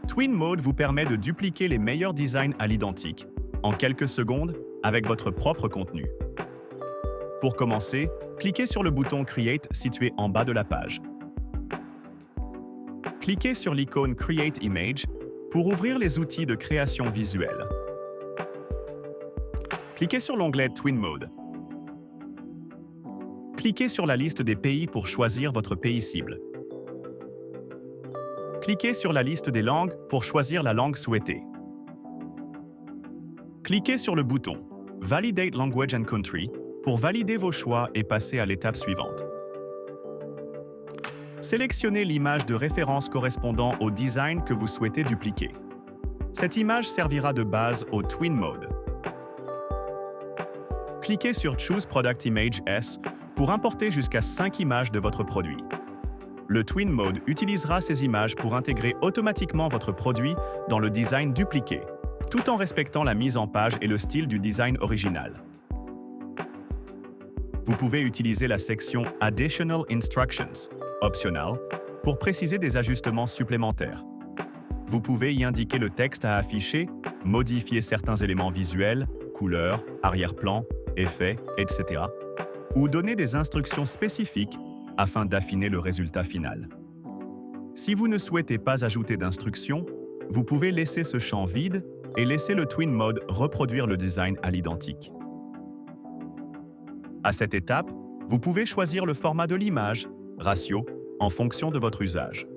Twin Mode vous permet de dupliquer les meilleurs designs à l'identique, en quelques secondes, avec votre propre contenu. Pour commencer, cliquez sur le bouton Create situé en bas de la page. Cliquez sur l'icône Create Image pour ouvrir les outils de création visuelle. Cliquez sur l'onglet Twin Mode. Cliquez sur la liste des pays pour choisir votre pays cible. Cliquez sur la liste des langues pour choisir la langue souhaitée. Cliquez sur le bouton Validate Language and Country pour valider vos choix et passer à l'étape suivante. Sélectionnez l'image de référence correspondant au design que vous souhaitez dupliquer. Cette image servira de base au Twin Mode. Cliquez sur Choose Product Image S pour importer jusqu'à 5 images de votre produit. Le Twin Mode utilisera ces images pour intégrer automatiquement votre produit dans le design dupliqué, tout en respectant la mise en page et le style du design original. Vous pouvez utiliser la section Additional Instructions, optional, pour préciser des ajustements supplémentaires. Vous pouvez y indiquer le texte à afficher, modifier certains éléments visuels, couleurs, arrière-plan, effets, etc. ou donner des instructions spécifiques afin d'affiner le résultat final. Si vous ne souhaitez pas ajouter d'instructions, vous pouvez laisser ce champ vide et laisser le Twin Mode reproduire le design à l'identique. À cette étape, vous pouvez choisir le format de l'image, ratio, en fonction de votre usage.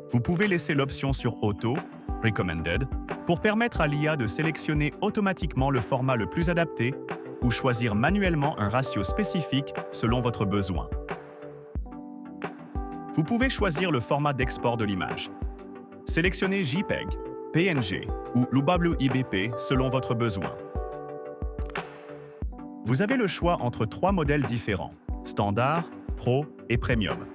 Vous pouvez laisser l'option sur Auto, Recommended, pour permettre à l'IA de sélectionner automatiquement le format le plus adapté ou choisir manuellement un ratio spécifique selon votre besoin. Vous pouvez choisir le format d'export de l'image. Sélectionnez JPEG, PNG ou UWIBP selon votre besoin. Vous avez le choix entre 3 modèles différents, Standard, Pro et Premium.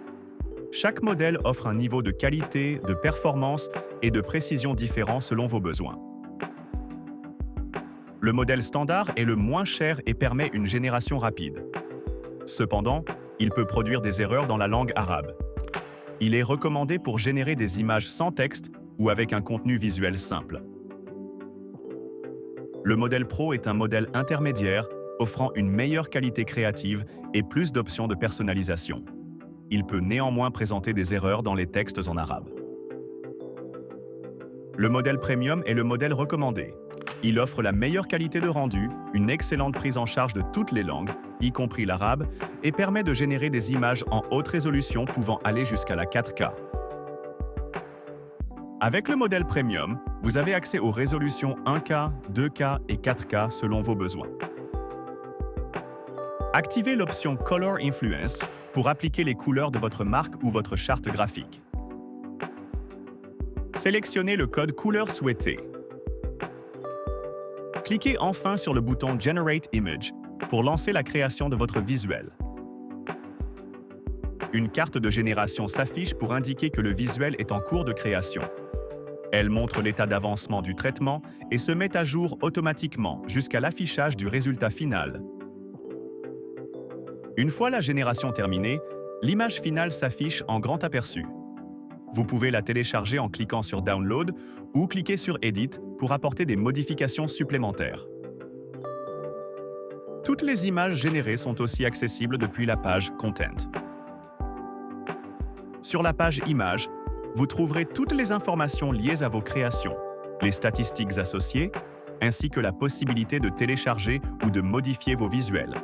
Chaque modèle offre un niveau de qualité, de performance et de précision différent selon vos besoins. Le modèle standard est le moins cher et permet une génération rapide. Cependant, il peut produire des erreurs dans la langue arabe. Il est recommandé pour générer des images sans texte ou avec un contenu visuel simple. Le modèle Pro est un modèle intermédiaire offrant une meilleure qualité créative et plus d'options de personnalisation. Il peut néanmoins présenter des erreurs dans les textes en arabe. Le modèle Premium est le modèle recommandé. Il offre la meilleure qualité de rendu, une excellente prise en charge de toutes les langues, y compris l'arabe, et permet de générer des images en haute résolution pouvant aller jusqu'à la 4K. Avec le modèle Premium, vous avez accès aux résolutions 1K, 2K et 4K selon vos besoins. Activez l'option Color Influence pour appliquer les couleurs de votre marque ou votre charte graphique. Sélectionnez le code couleur souhaité. Cliquez enfin sur le bouton Generate Image pour lancer la création de votre visuel. Une carte de génération s'affiche pour indiquer que le visuel est en cours de création. Elle montre l'état d'avancement du traitement et se met à jour automatiquement jusqu'à l'affichage du résultat final. Une fois la génération terminée, l'image finale s'affiche en grand aperçu. Vous pouvez la télécharger en cliquant sur Download ou cliquer sur Edit pour apporter des modifications supplémentaires. Toutes les images générées sont aussi accessibles depuis la page Content. Sur la page Images, vous trouverez toutes les informations liées à vos créations, les statistiques associées, ainsi que la possibilité de télécharger ou de modifier vos visuels.